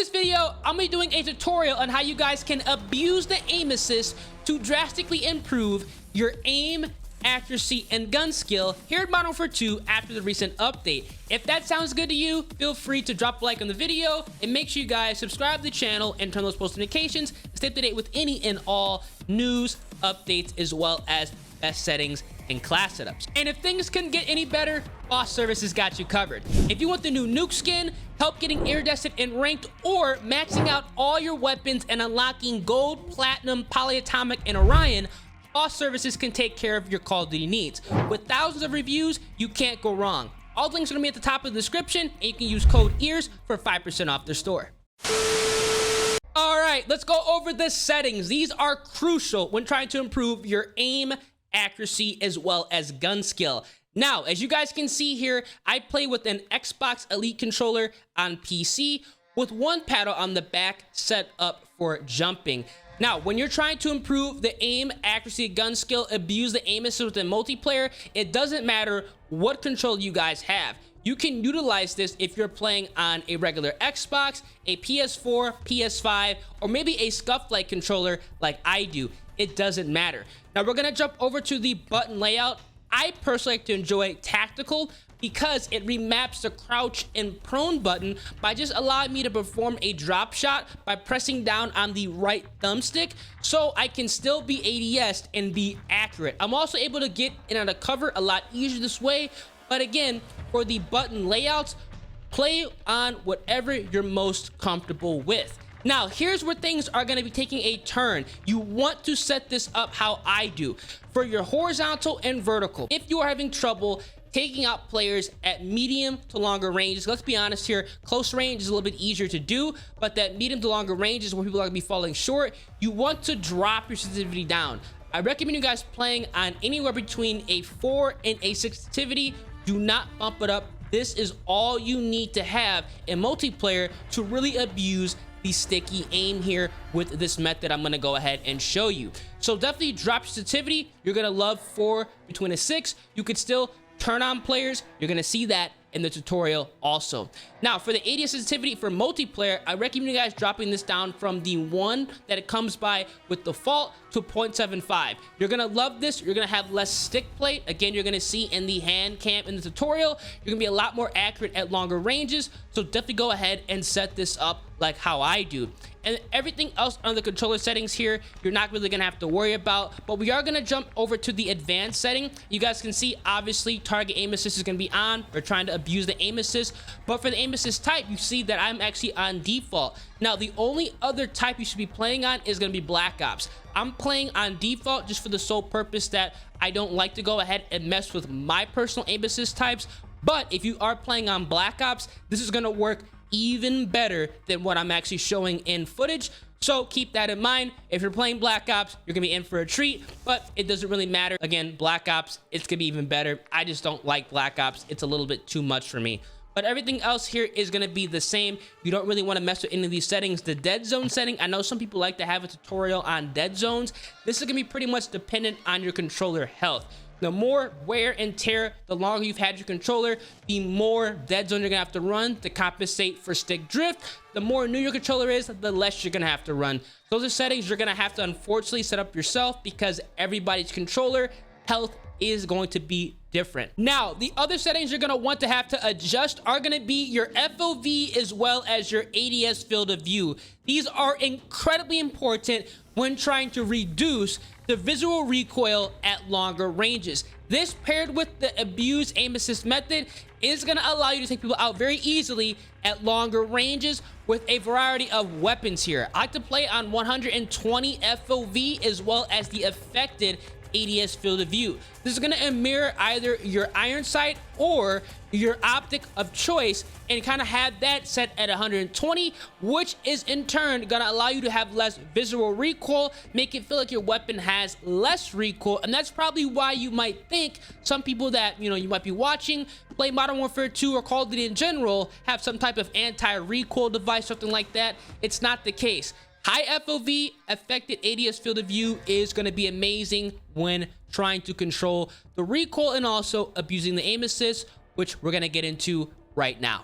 this video, I'm gonna be doing a tutorial on how you guys can abuse the aim assist to drastically improve your aim, accuracy, and gun skill here in Modern Warfare 2 after the recent update. If that sounds good to you, feel free to drop a like on the video and make sure you guys subscribe to the channel and turn those post notifications to stay up to date with any and all news, updates, as well as best settings and class setups. And if things couldn't get any better, Boss Services got you covered. If you want the new Nuke Skin, help getting iridescent and ranked, or maxing out all your weapons and unlocking gold, platinum, polyatomic, and Orion, Boss Services can take care of your Call of Duty needs. With thousands of reviews, you can't go wrong. All the links are gonna be at the top of the description, and you can use code EARS for 5% off their store. All right, let's go over the settings. These are crucial when trying to improve your aim, accuracy, as well as gun skill. Now, as you guys can see here, I play with an Xbox Elite controller on PC with one paddle on the back set up for jumping. Now, when you're trying to improve the aim, accuracy, gun skill, abuse the aim assist within multiplayer, it doesn't matter what controller you guys have. You can utilize this if you're playing on a regular Xbox, a PS4, PS5, or maybe a scuff-like controller like I do. It doesn't matter. Now, we're gonna jump over to the button layout. I personally like to enjoy tactical because it remaps the crouch and prone button by just allowing me to perform a drop shot by pressing down on the right thumbstick, so I can still be ADS'd and be accurate. I'm also able to get in and out of cover a lot easier this way, but again, for the button layouts, play on whatever you're most comfortable with. Now, here's where things are going to be taking a turn. You want to set this up how I do. For your horizontal and vertical, if you are having trouble taking out players at medium to longer ranges, let's be honest here, close range is a little bit easier to do, but that medium to longer range is where people are going to be falling short. You want to drop your sensitivity down. I recommend you guys playing on anywhere between a 4 and a 6 sensitivity. Do not bump it up. This is all you need to have in multiplayer to really abuse the sticky aim here with this method I'm gonna go ahead and show you. So definitely drop your sensitivity. You're gonna love 4 between a 6. You could still turn on players. You're gonna see that in the tutorial also. Now, for the ADS sensitivity for multiplayer, I recommend you guys dropping this down from the 1 that it comes by with default to 0.75. You're gonna love this. You're gonna have less stick plate. Again, you're gonna see in the hand cam in the tutorial, you're gonna be a lot more accurate at longer ranges. So definitely go ahead and set this up like how I do. And everything else on the controller settings here, you're not really gonna have to worry about, but we are gonna jump over to the advanced setting. You guys can see, obviously, target aim assist is gonna be on. We're trying to abuse the aim assist, but for the aim assist type, you see that I'm actually on default. Now, the only other type you should be playing on is gonna be Black Ops. I'm playing on default just for the sole purpose that I don't like to go ahead and mess with my personal aim assist types, but if you are playing on Black Ops, this is gonna work even better than what I'm actually showing in footage. So keep that in mind. If you're playing Black Ops, you're gonna be in for a treat, but it doesn't really matter. Again, Black Ops, it's gonna be even better. I just don't like Black Ops. It's a little bit too much for me. But everything else here is going to be the same. You don't really want to mess with any of these settings. The dead zone setting, I know some people like to have a tutorial on dead zones. This is going to be pretty much dependent on your controller health. The more wear and tear, the longer you've had your controller, the more dead zone you're going to have to run to compensate for stick drift. The more new your controller is, the less you're going to have to run. Those are settings you're going to have to unfortunately set up yourself because everybody's controller health is going to be different. Now, the other settings you're going to want to have to adjust are going to be your FOV as well as your ADS field of view. These are incredibly important when trying to reduce the visual recoil at longer ranges. This, paired with the abuse aim assist method, is going to allow you to take people out very easily at longer ranges with a variety of weapons here. I like to play on 120 FOV as well as the affected ADS field of view. This is going to mirror either your iron sight or your optic of choice and kind of have that set at 120, which is in turn going to allow you to have less visual recoil, make it feel like your weapon has less recoil. And that's probably why you might think some people that, you know, you might be watching play Modern Warfare 2 or Call of Duty in general have some type of anti-recoil device, something like that. It's not the case. High FOV affected ADS field of view is going to be amazing when trying to control the recoil and also abusing the aim assist, which we're going to get into right now.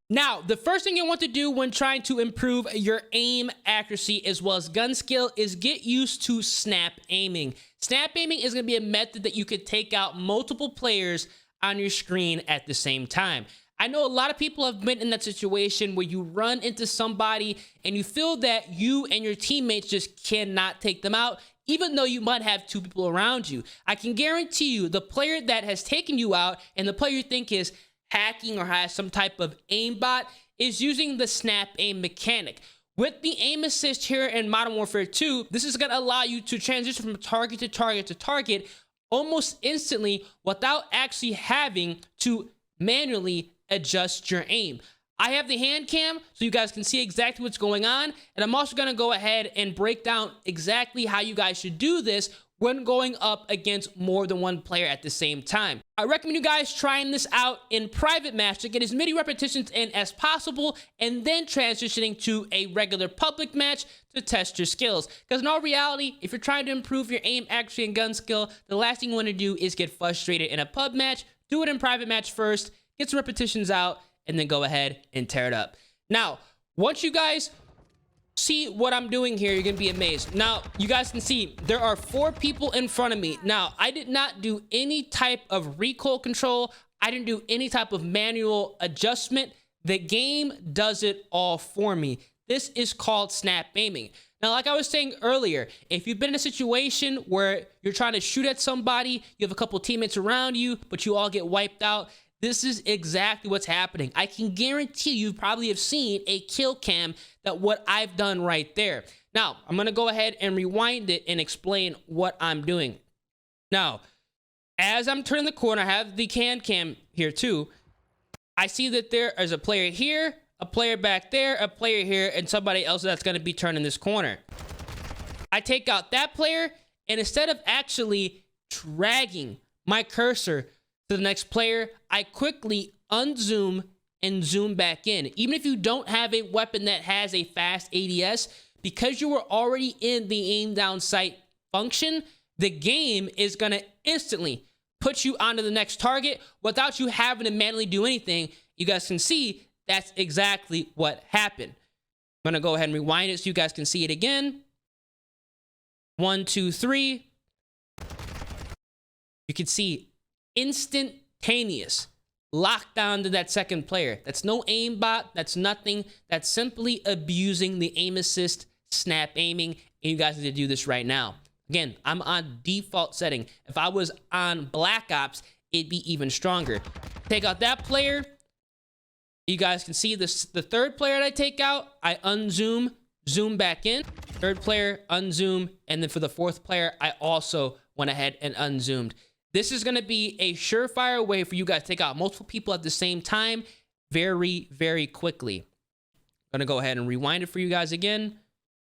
Now, the first thing you want to do when trying to improve your aim accuracy as well as gun skill is get used to snap aiming. Snap aiming is going to be a method that you could take out multiple players on your screen at the same time. I know a lot of people have been in that situation where you run into somebody and you feel that you and your teammates just cannot take them out, even though you might have two people around you. I can guarantee you the player that has taken you out and the player you think is hacking or has some type of aimbot is using the snap aim mechanic. With the aim assist here in Modern Warfare 2, this is going to allow you to transition from target to target to target almost instantly without actually having to manually adjust your aim. I have the hand cam so you guys can see exactly what's going on, and I'm also going to go ahead and break down exactly how you guys should do this when going up against more than one player at the same time. I recommend you guys trying this out in private match to get as many repetitions in as possible and then transitioning to a regular public match to test your skills. Because in all reality, if you're trying to improve your aim accuracy and gun skill, the last thing you want to do is get frustrated in a pub match. Do it in private match first, get some repetitions out, and then go ahead and tear it up. Now, once you guys see what I'm doing here, you're gonna be amazed. Now, you guys can see there are 4 people in front of me. Now, I did not do any type of recoil control. I didn't do any type of manual adjustment. The game does it all for me. This is called snap aiming. Now, like I was saying earlier, if you've been in a situation where you're trying to shoot at somebody, you have a couple teammates around you, but you all get wiped out, this is exactly what's happening. I can guarantee you probably have seen a kill cam that what I've done right there. Now, I'm going to go ahead and rewind it and explain what I'm doing. Now, as I'm turning the corner, I have the hand cam here too. I see that there is a player here, a player back there, a player here, and somebody else that's going to be turning this corner. I take out that player, and instead of actually dragging my cursor to the next player, I quickly unzoom and zoom back in. Even if you don't have a weapon that has a fast ADS, because you were already in the aim down sight function, the game is going to instantly put you onto the next target without you having to manually do anything. You guys can see that's exactly what happened. I'm going to go ahead and rewind it so you guys can see it again. 1, 2, 3. You can see instantaneous lockdown to that second player. That's no aimbot. That's nothing. That's simply abusing the aim assist snap aiming. And you guys need to do this right now. Again, I'm on default setting. If I was on Black Ops, it'd be even stronger. Take out that player. You guys can see this. The third player that I take out, I unzoom, zoom back in. Third player, unzoom. And then for the fourth player, I also went ahead and unzoomed. This is going to be a surefire way for you guys to take out multiple people at the same time very, very quickly. I'm going to go ahead and rewind it for you guys again.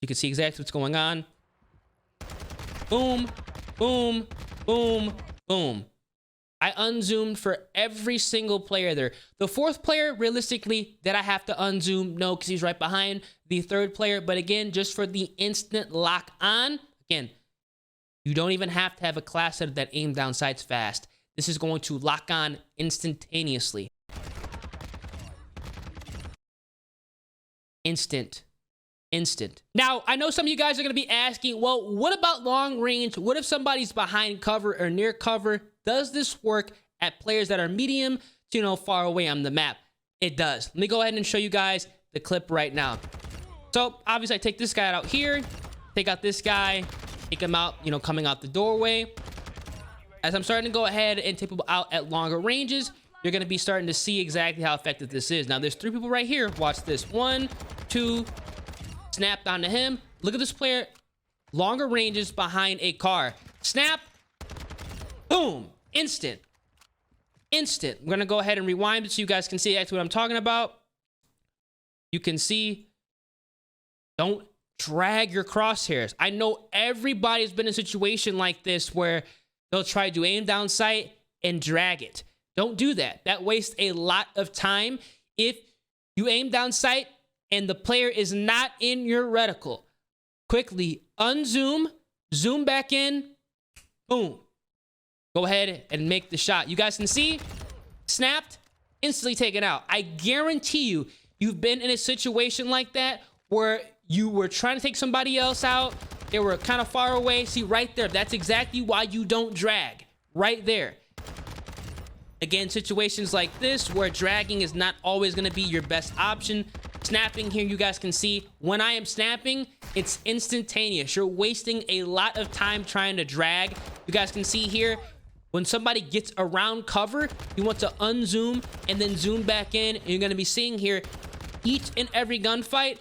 You can see exactly what's going on. Boom, boom, boom, boom. I unzoomed for every single player there. The fourth player, realistically, did I have to unzoom? No, because he's right behind the third player. But again, just for the instant lock on, again, you don't even have to have a class setup that aim down sights fast. This is going to lock on instantaneously. Instant. Now, I know some of you guys are going to be asking, well, what about long range? What if somebody's behind cover or near cover? Does this work at players that are medium to, far away on the map? It does. Let me go ahead and show you guys the clip right now. So, obviously, I take this guy out here, take out this guy, take him out, coming out the doorway. As I'm starting to go ahead and take people out at longer ranges, you're going to be starting to see exactly how effective this is. Now, there's 3 people right here. Watch this. 1, 2, snap onto him. Look at this player. Longer ranges behind a car. Snap. Boom. Instant. I'm going to go ahead and rewind it so you guys can see actually what I'm talking about. You can see. Don't drag your crosshairs. I know everybody's been in a situation like this where they'll try to aim down sight and drag it. Don't do that. That wastes a lot of time. If you aim down sight and the player is not in your reticle, quickly unzoom, zoom back in, boom. Go ahead and make the shot. You guys can see, snapped, instantly taken out. I guarantee you, you've been in a situation like that where you were trying to take somebody else out. They were kind of far away. See right there, that's exactly why you don't drag. Right there. Again, situations like this where dragging is not always going to be your best option. Snapping here, you guys can see when I am snapping, it's instantaneous. You're wasting a lot of time trying to drag. You guys can see here, when somebody gets around cover, you want to unzoom and then zoom back in. And you're going to be seeing here, each and every gunfight,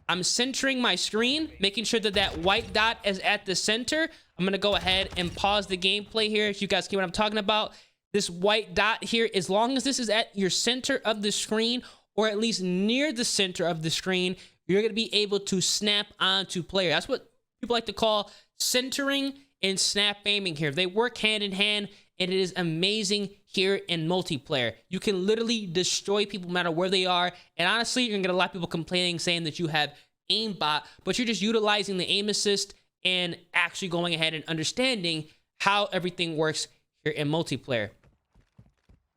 I'm centering my screen, making sure that that white dot is at the center. I'm going to go ahead and pause the gameplay here so you guys see what I'm talking about. This white dot here, as long as this is at your center of the screen, or at least near the center of the screen, you're going to be able to snap onto player. That's what people like to call centering and snap aiming here. They work hand in hand, and it is amazing here in multiplayer. You can literally destroy people no matter where they are. And honestly, you're going to get a lot of people complaining, saying that you have aimbot, but you're just utilizing the aim assist and actually going ahead and understanding how everything works here in multiplayer.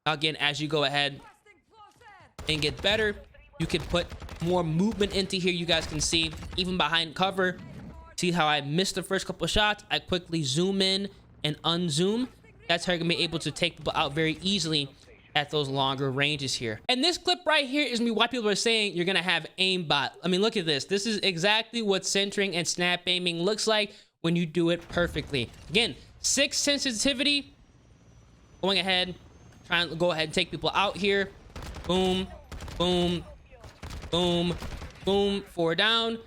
Again, as you go ahead and get better, you can put more movement into here. You guys can see even behind cover. See how I missed the first couple of shots? I quickly zoom in and unzoom. That's how you're gonna be able to take people out very easily at those longer ranges here. And this clip right here is me why people are saying you're gonna have aimbot. I mean, look at this. This is exactly what centering and snap aiming looks like when you do it perfectly. Again, 6 sensitivity. Going ahead, trying to go ahead and take people out here. Boom, boom, boom, boom, 4 down.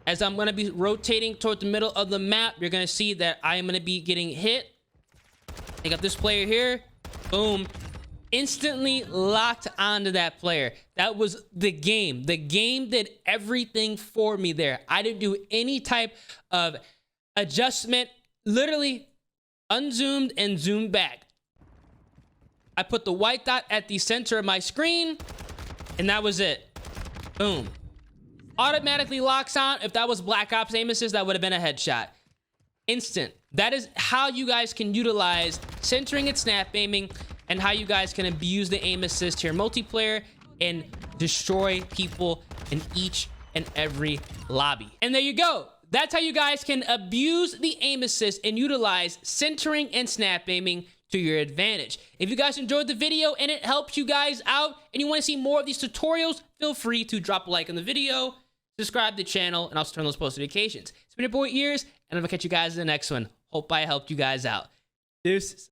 As I'm going to be rotating toward the middle of the map, you're going to see that I am going to be getting hit. I got this player here. Boom. Instantly locked onto that player. That was the game. The game did everything for me there. I didn't do any type of adjustment. Literally unzoomed and zoomed back. I put the white dot at the center of my screen, and that was it. Boom. Automatically locks on. If that was Black Ops aim assist, that would have been a headshot. Instant. That is how you guys can utilize centering and snap aiming, and how you guys can abuse the aim assist here in multiplayer and destroy people in each and every lobby. And there you go. That's how you guys can abuse the aim assist and utilize centering and snap aiming to your advantage. If you guys enjoyed the video and it helps you guys out and you want to see more of these tutorials, feel free to drop a like on the video, subscribe to the channel, and also turn on those post notifications. It's been your boy Ears, and I'm gonna catch you guys in the next one. Hope I helped you guys out. Deuces.